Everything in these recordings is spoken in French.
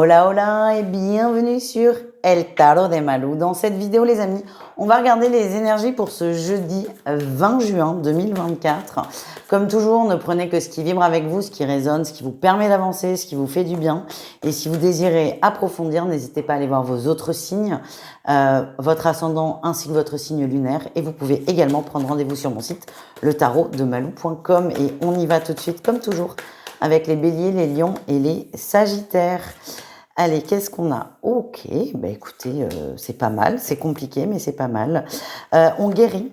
Hola hola et bienvenue sur El Tarot de Malou. Dans cette vidéo les amis, on va regarder les énergies pour ce jeudi 20 juin 2024. Comme toujours, ne prenez que ce qui vibre avec vous, ce qui résonne, ce qui vous permet d'avancer, ce qui vous fait du bien. Et si vous désirez approfondir, n'hésitez pas à aller voir vos autres signes, votre ascendant ainsi que votre signe lunaire. Et vous pouvez également prendre rendez-vous sur mon site, letarotdemalou.com. Et on y va tout de suite comme toujours avec les béliers, les lions et les sagittaires. Allez, qu'est-ce qu'on a? Ok, bah écoutez, c'est pas mal, c'est compliqué, mais c'est pas mal. On guérit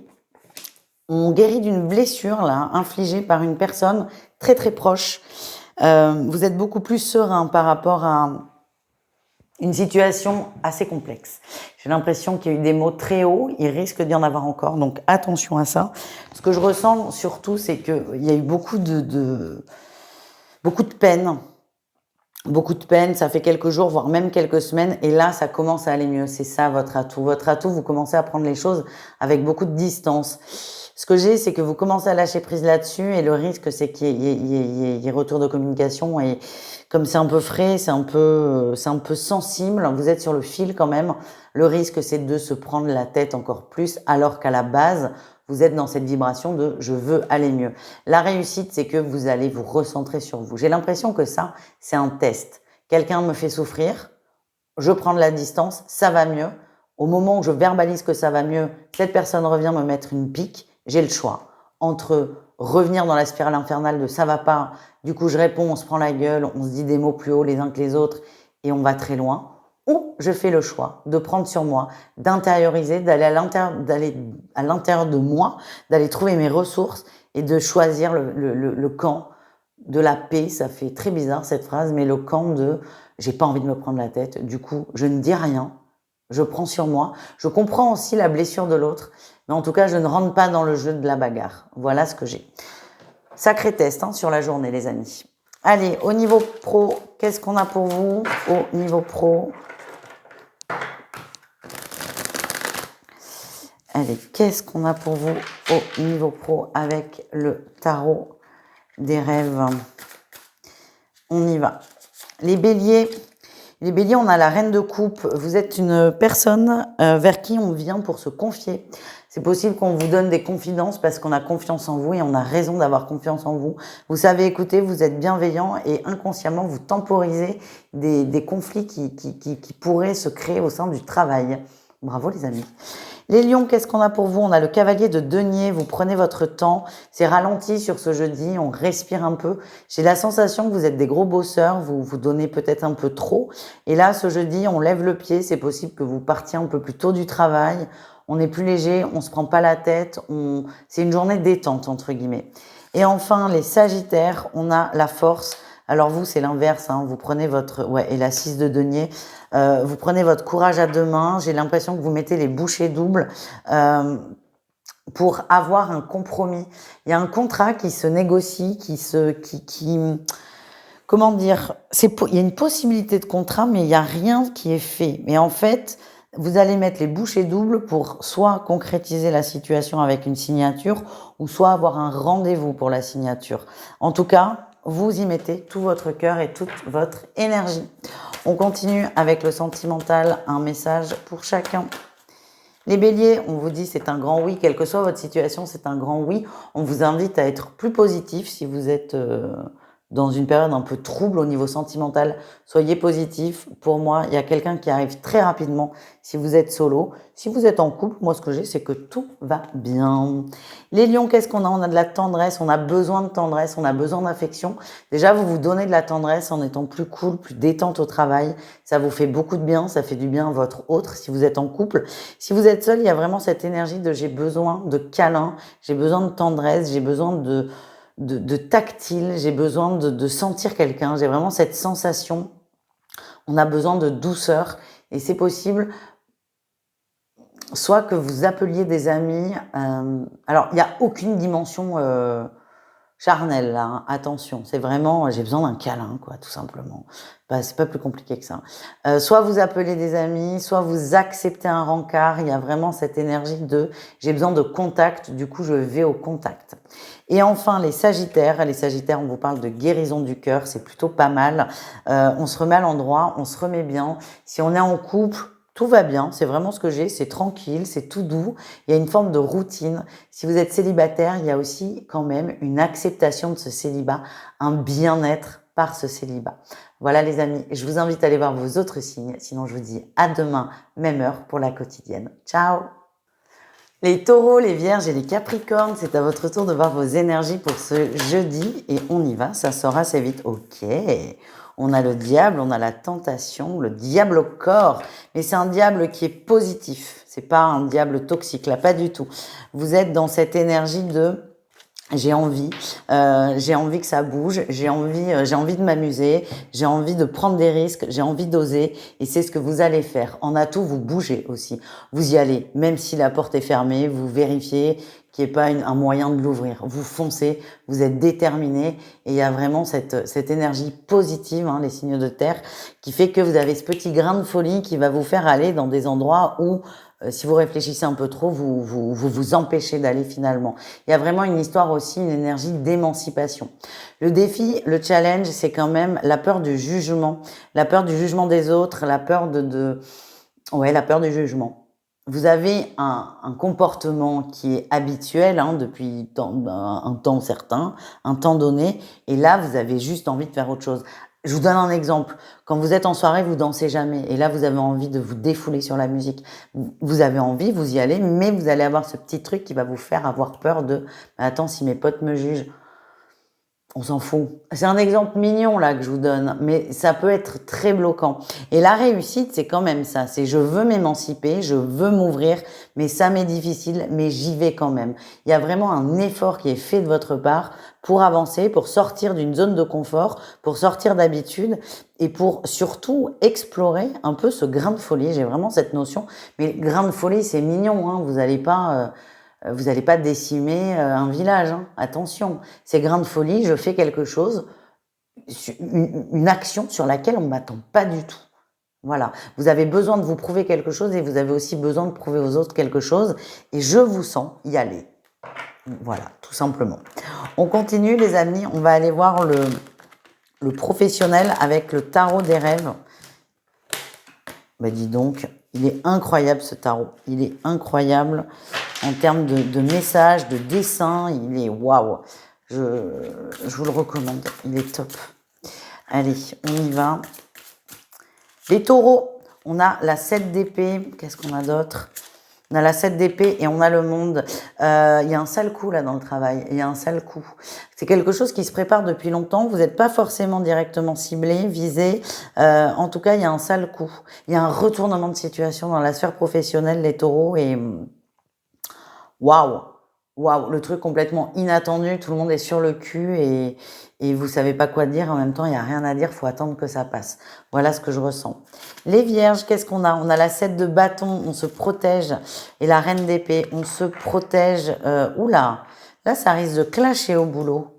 d'une blessure là, infligée par une personne très très proche. Vous êtes beaucoup plus serein par rapport à une situation assez complexe. J'ai l'impression qu'il y a eu des mots très hauts, il risque d'y en avoir encore, donc attention à ça. Ce que je ressens surtout, c'est qu'il y a eu beaucoup de peine. Beaucoup de peine, ça fait quelques jours, voire même quelques semaines, et là, ça commence à aller mieux. C'est ça votre atout. Votre atout, vous commencez à prendre les choses avec beaucoup de distance. Ce que j'ai, c'est que vous commencez à lâcher prise là-dessus, et le risque, c'est qu'il y ait retour de communication, et comme c'est un peu frais, c'est un peu sensible, vous êtes sur le fil quand même, le risque, c'est de se prendre la tête encore plus, alors qu'à la base, vous êtes dans cette vibration de « je veux aller mieux ». La réussite, c'est que vous allez vous recentrer sur vous. J'ai l'impression que ça, c'est un test. Quelqu'un me fait souffrir, je prends de la distance, ça va mieux. Au moment où je verbalise que ça va mieux, cette personne revient me mettre une pique, j'ai le choix. Entre revenir dans la spirale infernale de « ça va pas », du coup je réponds, on se prend la gueule, on se dit des mots plus hauts les uns que les autres et on va très loin, ou je fais le choix de prendre sur moi, d'intérioriser, d'aller à l'intérieur de moi, d'aller trouver mes ressources et de choisir le camp de la paix. Ça fait très bizarre cette phrase, mais le camp de j'ai pas envie de me prendre la tête, du coup je ne dis rien, je prends sur moi, je comprends aussi la blessure de l'autre, mais en tout cas je ne rentre pas dans le jeu de la bagarre. Voilà ce que j'ai. Sacré test sur la journée les amis. Allez, au niveau pro, qu'est-ce qu'on a pour vous au niveau pro? Allez, qu'est-ce qu'on a pour vous au niveau pro avec le tarot des rêves? On y va. Les béliers, on a la reine de coupe. Vous êtes une personne vers qui on vient pour se confier. C'est possible qu'on vous donne des confidences parce qu'on a confiance en vous et on a raison d'avoir confiance en vous. Vous savez écouter, vous êtes bienveillant et inconsciemment, vous temporisez des conflits qui pourraient se créer au sein du travail. Bravo les amis. Les lions, qu'est-ce qu'on a pour vous? On a le cavalier de denier, vous prenez votre temps, c'est ralenti sur ce jeudi, on respire un peu. J'ai la sensation que vous êtes des gros bosseurs, vous vous donnez peut-être un peu trop. Et là, ce jeudi, on lève le pied, c'est possible que vous partiez un peu plus tôt du travail, on est plus léger, on se prend pas la tête, c'est une journée détente, entre guillemets. Et enfin, les sagittaires, on a la force. Alors vous, c'est l'inverse, vous prenez votre... Ouais, et la 6 de denier, vous prenez votre courage à deux mains. J'ai l'impression que vous mettez les bouchées doubles pour avoir un compromis. Il y a un contrat qui se négocie, comment dire, il y a une possibilité de contrat, mais il n'y a rien qui est fait. Mais en fait, vous allez mettre les bouchées doubles pour soit concrétiser la situation avec une signature, ou soit avoir un rendez-vous pour la signature. En tout cas, vous y mettez tout votre cœur et toute votre énergie. On continue avec le sentimental, un message pour chacun. Les béliers, on vous dit c'est un grand oui, quelle que soit votre situation, c'est un grand oui. On vous invite à être plus positif si vous êtes dans une période un peu trouble au niveau sentimental. Soyez positif. Pour moi, il y a quelqu'un qui arrive très rapidement si vous êtes solo. Si vous êtes en couple, moi ce que j'ai, c'est que tout va bien. Les lions, qu'est-ce qu'on a? On a de la tendresse, on a besoin de tendresse, on a besoin d'affection. Déjà, vous vous donnez de la tendresse en étant plus cool, plus détente au travail. Ça vous fait beaucoup de bien, ça fait du bien à votre autre si vous êtes en couple. Si vous êtes seul, il y a vraiment cette énergie de j'ai besoin de câlin, j'ai besoin de tendresse, j'ai besoin de tactile, j'ai besoin de sentir quelqu'un, j'ai vraiment cette sensation. On a besoin de douceur et c'est possible soit que vous appeliez des amis. Alors, il n'y a aucune dimension, je charnel là, hein. Attention, c'est vraiment, j'ai besoin d'un câlin, quoi, tout simplement. Bah, c'est pas plus compliqué que ça. Soit vous appelez des amis, soit vous acceptez un rencard. Il y a vraiment cette énergie de j'ai besoin de contact, du coup je vais au contact. Et enfin les Sagittaires, on vous parle de guérison du cœur, c'est plutôt pas mal. On se remet à l'endroit, on se remet bien. Si on est en couple, tout va bien, c'est vraiment ce que j'ai, c'est tranquille, c'est tout doux, il y a une forme de routine. Si vous êtes célibataire, il y a aussi quand même une acceptation de ce célibat, un bien-être par ce célibat. Voilà les amis, je vous invite à aller voir vos autres signes, sinon je vous dis à demain, même heure pour la quotidienne. Ciao! Les taureaux, les vierges et les capricornes, c'est à votre tour de voir vos énergies pour ce jeudi et on y va, ça sort assez vite. Ok, on a le diable, on a la tentation, le diable au corps, mais c'est un diable qui est positif, c'est pas un diable toxique là, pas du tout. Vous êtes dans cette énergie de j'ai envie que ça bouge, j'ai envie de m'amuser, j'ai envie de prendre des risques, j'ai envie d'oser, et c'est ce que vous allez faire. En atout, vous bougez aussi, vous y allez, même si la porte est fermée, vous vérifiez qu'il n'y ait pas un moyen de l'ouvrir. Vous foncez, vous êtes déterminé, et il y a vraiment cette énergie positive, hein, les signes de terre, qui fait que vous avez ce petit grain de folie qui va vous faire aller dans des endroits où si vous réfléchissez un peu trop, vous empêchez d'aller finalement. Il y a vraiment une histoire aussi, une énergie d'émancipation. Le défi, le challenge, c'est quand même la peur du jugement des autres, la peur la peur du jugement. Vous avez un comportement qui est habituel depuis un temps certain, un temps donné, et là, vous avez juste envie de faire autre chose. Je vous donne un exemple. Quand vous êtes en soirée, vous dansez jamais. Et là, vous avez envie de vous défouler sur la musique. Vous avez envie, vous y allez, mais vous allez avoir ce petit truc qui va vous faire avoir peur de « Attends, si mes potes me jugent, on s'en fout. » C'est un exemple mignon là que je vous donne, mais ça peut être très bloquant. Et la réussite, c'est quand même ça. C'est je veux m'émanciper, je veux m'ouvrir, mais ça m'est difficile, mais j'y vais quand même. Il y a vraiment un effort qui est fait de votre part pour avancer, pour sortir d'une zone de confort, pour sortir d'habitude et pour surtout explorer un peu ce grain de folie. J'ai vraiment cette notion. Mais grain de folie, c'est mignon, hein. Vous n'allez pas décimer un village, hein. Attention, c'est grain de folie, je fais quelque chose, une action sur laquelle on ne m'attend pas du tout. Voilà, vous avez besoin de vous prouver quelque chose et vous avez aussi besoin de prouver aux autres quelque chose et je vous sens y aller. Voilà, tout simplement. On continue les amis, on va aller voir le professionnel avec le tarot des rêves. Bah dis donc, il est incroyable ce tarot, il est incroyable en termes de messages, de dessins, il est waouh. Je vous le recommande, il est top. Allez, on y va. Les taureaux, on a la 7 d'épée, qu'est-ce qu'on a d'autre? On a la 7 d'épée et on a le monde. Il y a un sale coup là dans le travail, il y a un sale coup. C'est quelque chose qui se prépare depuis longtemps, vous n'êtes pas forcément directement ciblé, visé. En tout cas, il y a un sale coup. Il y a un retournement de situation dans la sphère professionnelle, les taureaux, et waouh, waouh, le truc complètement inattendu, tout le monde est sur le cul et vous savez pas quoi dire, en même temps il n'y a rien à dire, faut attendre que ça passe. Voilà ce que je ressens. Les vierges, qu'est-ce qu'on a? On a la 7 de bâton, on se protège, et la reine d'épée, on se protège. Oula, là ça risque de clasher au boulot.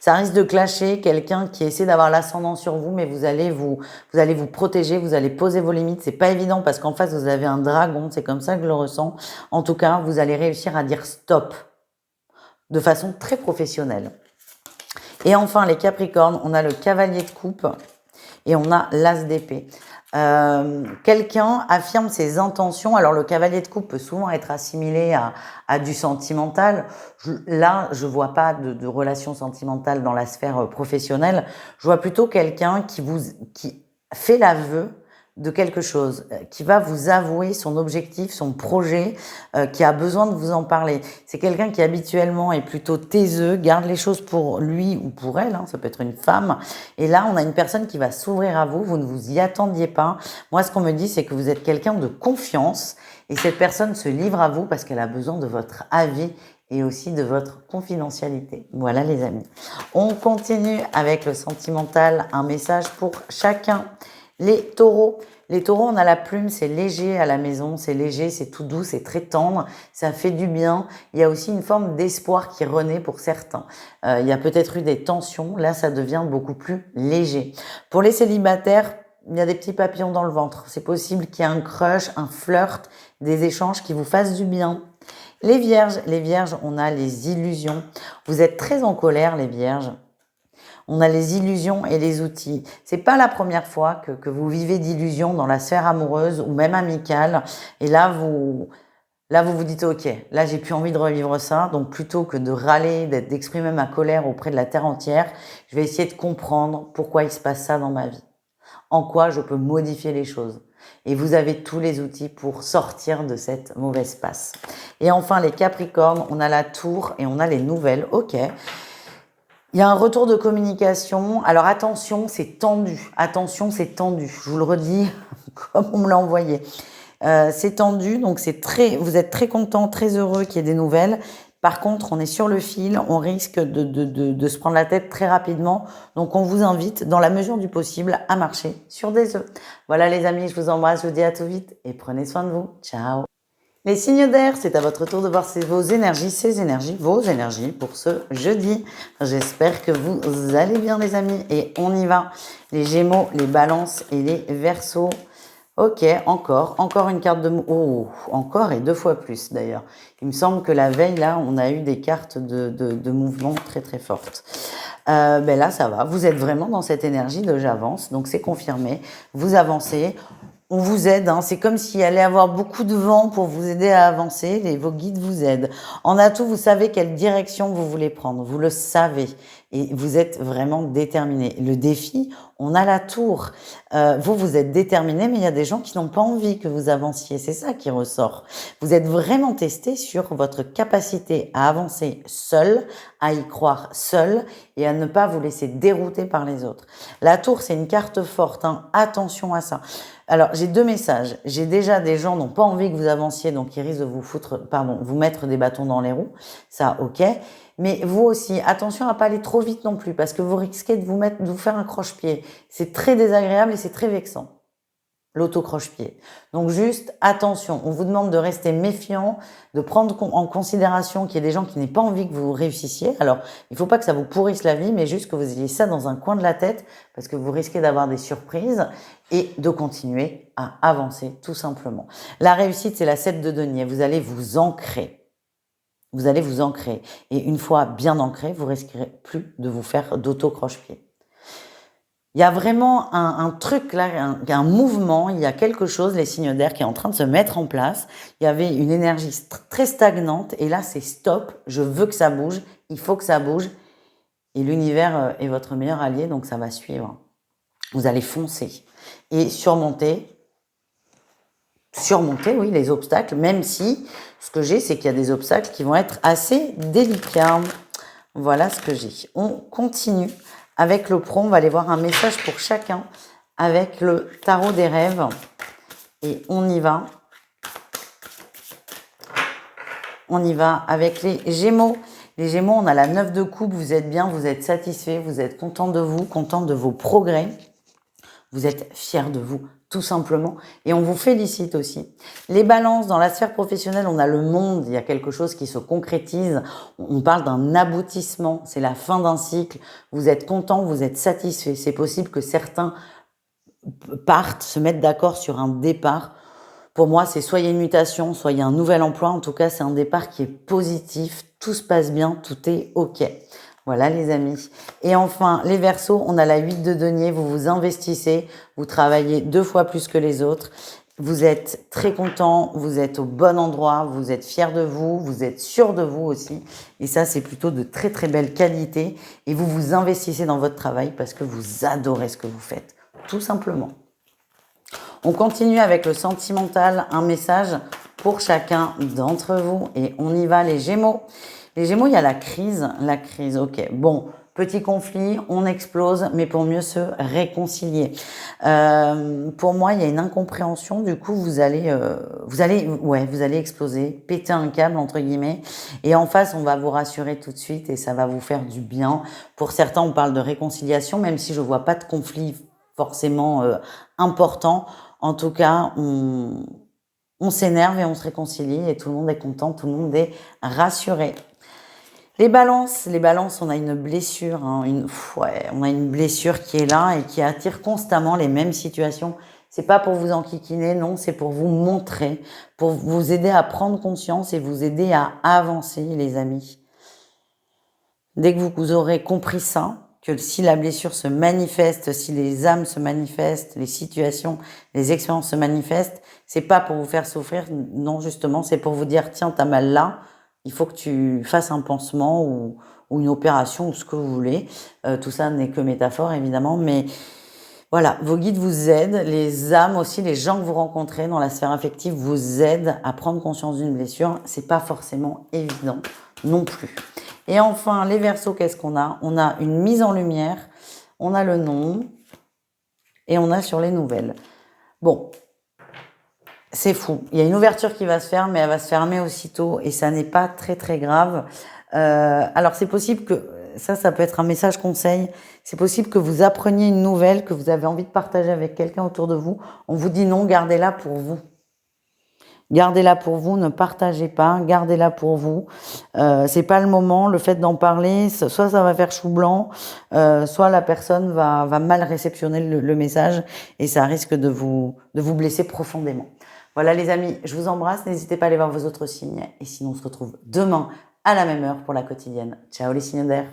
Ça risque de clasher, quelqu'un qui essaie d'avoir l'ascendant sur vous, mais vous allez vous protéger, vous allez poser vos limites. C'est pas évident parce qu'en face, vous avez un dragon, c'est comme ça que je le ressens. En tout cas, vous allez réussir à dire stop de façon très professionnelle. Et enfin, les capricornes, on a le cavalier de coupe et on a l'as d'épée. Quelqu'un affirme ses intentions. Alors le cavalier de coupe peut souvent être assimilé à du sentimental. Là, je vois pas de relation sentimentale dans la sphère professionnelle. Je vois plutôt quelqu'un qui fait l'aveu de quelque chose, qui va vous avouer son objectif, son projet, qui a besoin de vous en parler. C'est quelqu'un qui habituellement est plutôt taiseux, garde les choses pour lui ou pour elle, ça peut être une femme. Et là, on a une personne qui va s'ouvrir à vous, vous ne vous y attendiez pas. Moi, ce qu'on me dit, c'est que vous êtes quelqu'un de confiance et cette personne se livre à vous parce qu'elle a besoin de votre avis et aussi de votre confidentialité. Voilà les amis. On continue avec le sentimental, un message pour chacun. Les taureaux, on a la plume, c'est léger à la maison, c'est léger, c'est tout doux, c'est très tendre, ça fait du bien. Il y a aussi une forme d'espoir qui renaît pour certains. Il y a peut-être eu des tensions, là ça devient beaucoup plus léger. Pour les célibataires, il y a des petits papillons dans le ventre. C'est possible qu'il y ait un crush, un flirt, des échanges qui vous fassent du bien. Les vierges, on a les illusions. Vous êtes très en colère, les vierges. On a les illusions et les outils. C'est pas la première fois que vous vivez d'illusions dans la sphère amoureuse ou même amicale. Et là, vous vous dites, OK, là, j'ai plus envie de revivre ça. Donc, plutôt que de râler, d'exprimer ma colère auprès de la terre entière, je vais essayer de comprendre pourquoi il se passe ça dans ma vie. En quoi je peux modifier les choses. Et vous avez tous les outils pour sortir de cette mauvaise passe. Et enfin, les Capricornes, on a la tour et on a les nouvelles. OK. Il y a un retour de communication. Alors attention, c'est tendu. Attention, c'est tendu. Je vous le redis comme on me l'a envoyé. C'est tendu, donc vous êtes très content, très heureux qu'il y ait des nouvelles. Par contre, on est sur le fil, on risque de se prendre la tête très rapidement. Donc, on vous invite, dans la mesure du possible, à marcher sur des œufs. Voilà les amis, je vous embrasse, je vous dis à tout vite et prenez soin de vous. Ciao. Les signes d'air, c'est à votre tour de voir vos énergies pour ce jeudi. J'espère que vous allez bien les amis et on y va. Les Gémeaux, les Balances et les Verseaux. Ok, encore une carte de... Oh, encore et 2 fois plus d'ailleurs. Il me semble que la veille, là, on a eu des cartes de mouvement très très fortes. Ben là, ça va. Vous êtes vraiment dans cette énergie de j'avance, donc c'est confirmé. Vous avancez. On vous aide, hein. C'est comme s'il allait avoir beaucoup de vent pour vous aider à avancer. Vos guides vous aident. En atout, vous savez quelle direction vous voulez prendre. Vous le savez. Et vous êtes vraiment déterminé. Le défi, on a la tour. Vous êtes déterminé, mais il y a des gens qui n'ont pas envie que vous avanciez. C'est ça qui ressort. Vous êtes vraiment testé sur votre capacité à avancer seul, à y croire seul et à ne pas vous laisser dérouter par les autres. La tour, c'est une carte forte, hein. Attention à ça. Alors, j'ai 2 messages. J'ai déjà des gens qui n'ont pas envie que vous avanciez, donc ils risquent de vous mettre des bâtons dans les roues. Ça, ok. Mais vous aussi, attention à pas aller trop vite non plus, parce que vous risquez de vous faire un croche-pied. C'est très désagréable et c'est très vexant. L'auto-croche-pied. Donc juste, attention, on vous demande de rester méfiant, de prendre en considération qu'il y a des gens qui n'aient pas envie que vous réussissiez. Alors, il ne faut pas que ça vous pourrisse la vie, mais juste que vous ayez ça dans un coin de la tête, parce que vous risquez d'avoir des surprises et de continuer à avancer, tout simplement. La réussite, c'est la 7 de denier. Vous allez vous ancrer. Vous allez vous ancrer. Et une fois bien ancré, vous risquerez plus de vous faire d'auto-croche-pied. Il y a vraiment un truc là, un mouvement, il y a quelque chose, les signes d'air, qui est en train de se mettre en place. Il y avait une énergie très stagnante et là c'est stop, je veux que ça bouge, il faut que ça bouge. Et l'univers est votre meilleur allié, donc ça va suivre. Vous allez foncer et surmonter, oui, les obstacles, même si ce que j'ai, c'est qu'il y a des obstacles qui vont être assez délicats. Voilà ce que j'ai. On continue. Avec le pro, on va aller voir un message pour chacun avec le tarot des rêves. Et on y va. On y va avec les Gémeaux. Les Gémeaux, on a la 9 de coupe. Vous êtes bien, vous êtes satisfait, vous êtes content de vous, content de vos progrès. Vous êtes fiers de vous, tout simplement. Et on vous félicite aussi. Les balances, dans la sphère professionnelle, on a le monde. Il y a quelque chose qui se concrétise. On parle d'un aboutissement. C'est la fin d'un cycle. Vous êtes content, vous êtes satisfait. C'est possible que certains partent, se mettent d'accord sur un départ. Pour moi, c'est soit il y a une mutation, soit il y a un nouvel emploi. En tout cas, c'est un départ qui est positif. Tout se passe bien, tout est OK. Voilà les amis. Et enfin, les Verseaux, on a la 8 de denier, vous vous investissez, vous travaillez 2 fois plus que les autres. Vous êtes très content, vous êtes au bon endroit, vous êtes fiers de vous, vous êtes sûr de vous aussi. Et ça, c'est plutôt de très très belles qualités. Et vous vous investissez dans votre travail parce que vous adorez ce que vous faites, tout simplement. On continue avec le sentimental, un message pour chacun d'entre vous. Et on y va les Gémeaux. Les Gémeaux, il y a la crise, ok. Bon, petit conflit, on explose, mais pour mieux se réconcilier. Pour moi, il y a une incompréhension, du coup, vous allez exploser, péter un câble, entre guillemets. Et en face, on va vous rassurer tout de suite et ça va vous faire du bien. Pour certains, on parle de réconciliation, même si je vois pas de conflit forcément important. En tout cas, on s'énerve et on se réconcilie et tout le monde est content, tout le monde est rassuré. Les balances, on a une blessure, hein, on a une blessure qui est là et qui attire constamment les mêmes situations. C'est pas pour vous enquiquiner, non, c'est pour vous montrer, pour vous aider à prendre conscience et vous aider à avancer, les amis. Dès que vous aurez compris ça, que si la blessure se manifeste, si les âmes se manifestent, les situations, les expériences se manifestent, c'est pas pour vous faire souffrir, non, justement, c'est pour vous dire, tiens, t'as mal là, il faut que tu fasses un pansement ou une opération ou ce que vous voulez. Tout ça n'est que métaphore, évidemment, mais voilà, vos guides vous aident, les âmes aussi, les gens que vous rencontrez dans la sphère affective vous aident à prendre conscience d'une blessure. C'est pas forcément évident non plus. Et enfin, les Verseaux, qu'est-ce qu'on a? On a une mise en lumière, on a le nom et on a sur les nouvelles. Bon, c'est fou. Il y a une ouverture qui va se faire, mais elle va se fermer aussitôt et ça n'est pas très très grave. Alors c'est possible que, ça peut être un message conseil, c'est possible que vous appreniez une nouvelle que vous avez envie de partager avec quelqu'un autour de vous. On vous dit non, gardez-la pour vous. Gardez-la pour vous, ne partagez pas, gardez-la pour vous. C'est pas le moment, le fait d'en parler, soit ça va faire chou blanc, soit la personne va mal réceptionner le message et ça risque de vous blesser profondément. Voilà les amis, je vous embrasse, n'hésitez pas à aller voir vos autres signes et sinon on se retrouve demain à la même heure pour la quotidienne. Ciao les signes d'air.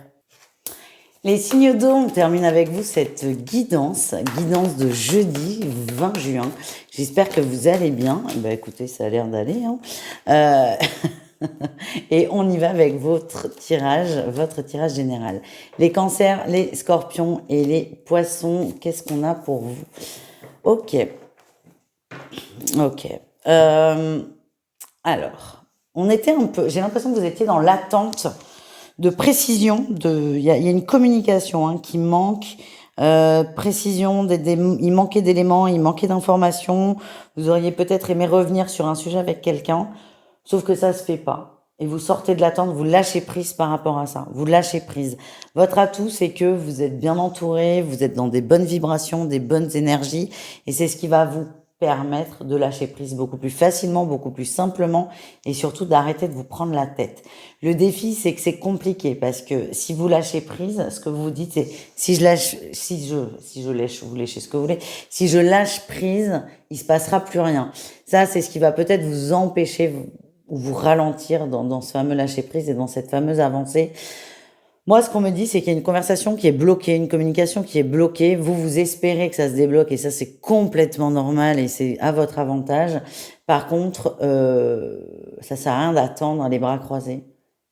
Les signes d'eau, on termine avec vous cette guidance de jeudi 20 juin. J'espère que vous allez bien. Écoutez, ça a l'air d'aller. Et on y va avec votre tirage général. Les cancers, les scorpions et les poissons, qu'est-ce qu'on a pour vous? Ok. Alors, on était un peu... J'ai l'impression que vous étiez dans l'attente de précision, il y a une communication qui manque, précision, il manquait d'éléments, il manquait d'informations. Vous auriez peut-être aimé revenir sur un sujet avec quelqu'un, sauf que ça se fait pas. Et vous sortez de l'attente, vous lâchez prise par rapport à ça. Vous lâchez prise. Votre atout, c'est que vous êtes bien entouré, vous êtes dans des bonnes vibrations, des bonnes énergies, et c'est ce qui va vous permettre de lâcher prise beaucoup plus facilement, beaucoup plus simplement et surtout d'arrêter de vous prendre la tête. Le défi, c'est que c'est compliqué parce que si vous lâchez prise, ce que vous vous dites, c'est si je lâche ce que vous voulez, si je lâche prise, il se passera plus rien. Ça, c'est ce qui va peut-être vous empêcher ou vous ralentir dans ce fameux lâcher prise et dans cette fameuse avancée. Moi, ce qu'on me dit, c'est qu'il y a une conversation qui est bloquée, une communication qui est bloquée. Vous espérez que ça se débloque et ça, c'est complètement normal et c'est à votre avantage. Par contre, ça sert à rien d'attendre les bras croisés.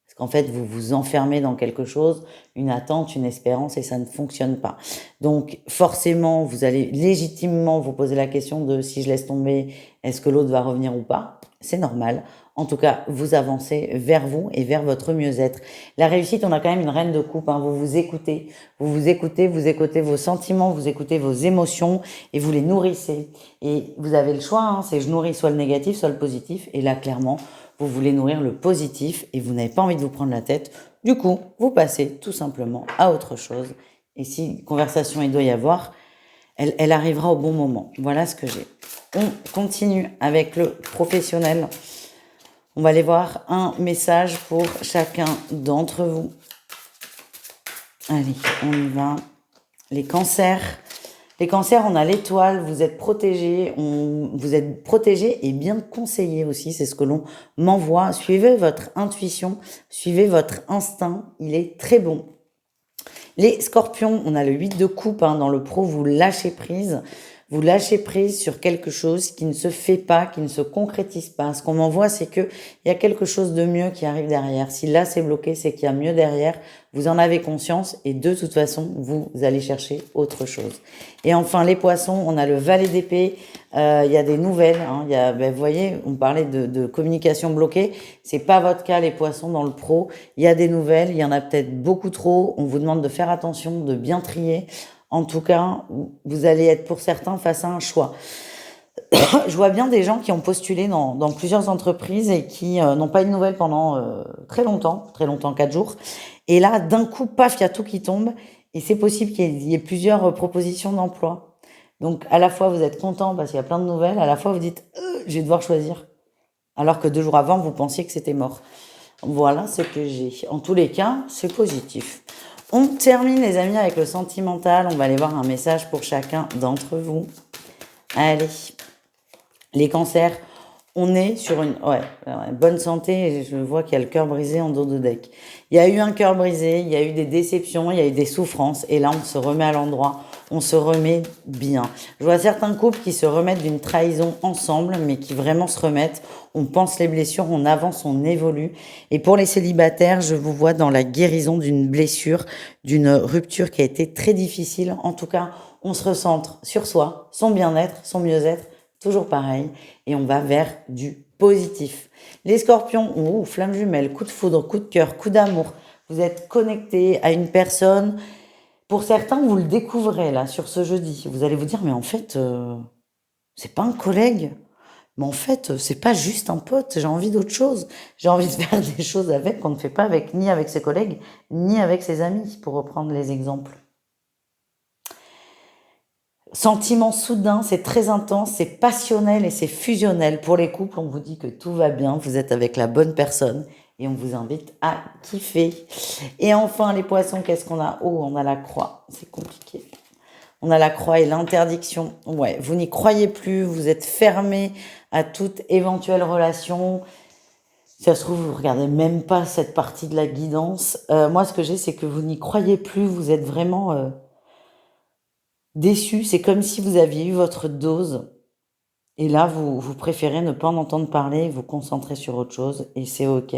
Parce qu'en fait, vous vous enfermez dans quelque chose, une attente, une espérance et ça ne fonctionne pas. Donc, forcément, vous allez légitimement vous poser la question de si je laisse tomber, est-ce que l'autre va revenir ou pas? C'est normal. En tout cas, vous avancez vers vous et vers votre mieux-être. La réussite, on a quand même une reine de coupe. Vous écoutez vos sentiments, vous écoutez vos émotions et vous les nourrissez. Et vous avez le choix, c'est je nourris soit le négatif, soit le positif. Et là, clairement, vous voulez nourrir le positif et vous n'avez pas envie de vous prendre la tête. Du coup, vous passez tout simplement à autre chose. Et si conversation il doit y avoir, elle arrivera au bon moment. Voilà ce que j'ai. On continue avec le professionnel. On va aller voir un message pour chacun d'entre vous. Allez, on y va. Les cancers. Les cancers, on a l'étoile, vous êtes protégés, et bien conseillés aussi, c'est ce que l'on m'envoie. Suivez votre intuition, suivez votre instinct, il est très bon. Les scorpions, on a le 8 de coupe dans le pro, vous lâchez prise. Vous lâchez prise sur quelque chose qui ne se fait pas, qui ne se concrétise pas. Ce qu'on m'envoie, c'est que il y a quelque chose de mieux qui arrive derrière. Si là c'est bloqué, c'est qu'il y a mieux derrière. Vous en avez conscience et de toute façon, vous allez chercher autre chose. Et enfin, les poissons, on a le valet d'épée. Il y a des nouvelles. Vous voyez, on parlait de communication bloquée. C'est pas votre cas, les poissons, dans le pro. Il y a des nouvelles. Il y en a peut-être beaucoup trop. On vous demande de faire attention, de bien trier. En tout cas, vous allez être pour certains face à un choix. Je vois bien des gens qui ont postulé dans plusieurs entreprises et qui n'ont pas eu de nouvelles pendant très longtemps, 4 jours. Et là, d'un coup, paf, il y a tout qui tombe. Et c'est possible qu'il y ait plusieurs propositions d'emploi. Donc, à la fois, vous êtes content parce qu'il y a plein de nouvelles, à la fois, vous dites, je vais devoir choisir. Alors que 2 jours avant, vous pensiez que c'était mort. Voilà ce que j'ai. En tous les cas, c'est positif. On termine, les amis, avec le sentimental. On va aller voir un message pour chacun d'entre vous. Allez. Les cancers, on est sur une bonne santé. Je vois qu'il y a le cœur brisé en dos de deck. Il y a eu un cœur brisé, il y a eu des déceptions, il y a eu des souffrances. Et là, on se remet à l'endroit. On se remet bien. Je vois certains couples qui se remettent d'une trahison ensemble, mais qui vraiment se remettent. On pense les blessures, on avance, on évolue. Et pour les célibataires, je vous vois dans la guérison d'une blessure, d'une rupture qui a été très difficile. En tout cas, on se recentre sur soi, son bien-être, son mieux-être, toujours pareil. Et on va vers du positif. Les scorpions, flamme jumelle, coup de foudre, coup de cœur, coup d'amour. Vous êtes connectés à une personne. Pour certains, vous le découvrez là sur ce jeudi. Vous allez vous dire, mais en fait, c'est pas un collègue. Mais en fait, c'est pas juste un pote. J'ai envie d'autre chose. J'ai envie de faire des choses avec qu'on ne fait pas avec ni avec ses collègues, ni avec ses amis, pour reprendre les exemples. Sentiment soudain, c'est très intense, c'est passionnel et c'est fusionnel. Pour les couples, on vous dit que tout va bien, vous êtes avec la bonne personne et on vous invite à kiffer. Et enfin, les poissons, qu'est-ce qu'on a? Oh, on a la croix, c'est compliqué. On a la croix et l'interdiction. Ouais, vous n'y croyez plus, vous êtes fermé à toute éventuelle relation. Si ça se trouve, vous regardez même pas cette partie de la guidance. Moi, ce que j'ai, c'est que vous n'y croyez plus, vous êtes vraiment déçu. C'est comme si vous aviez eu votre dose. Et là, vous préférez ne pas en entendre parler, vous concentrer sur autre chose, et c'est OK.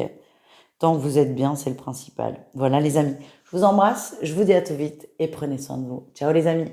Tant que vous êtes bien, c'est le principal. Voilà les amis, je vous embrasse, je vous dis à tout vite, et prenez soin de vous. Ciao les amis.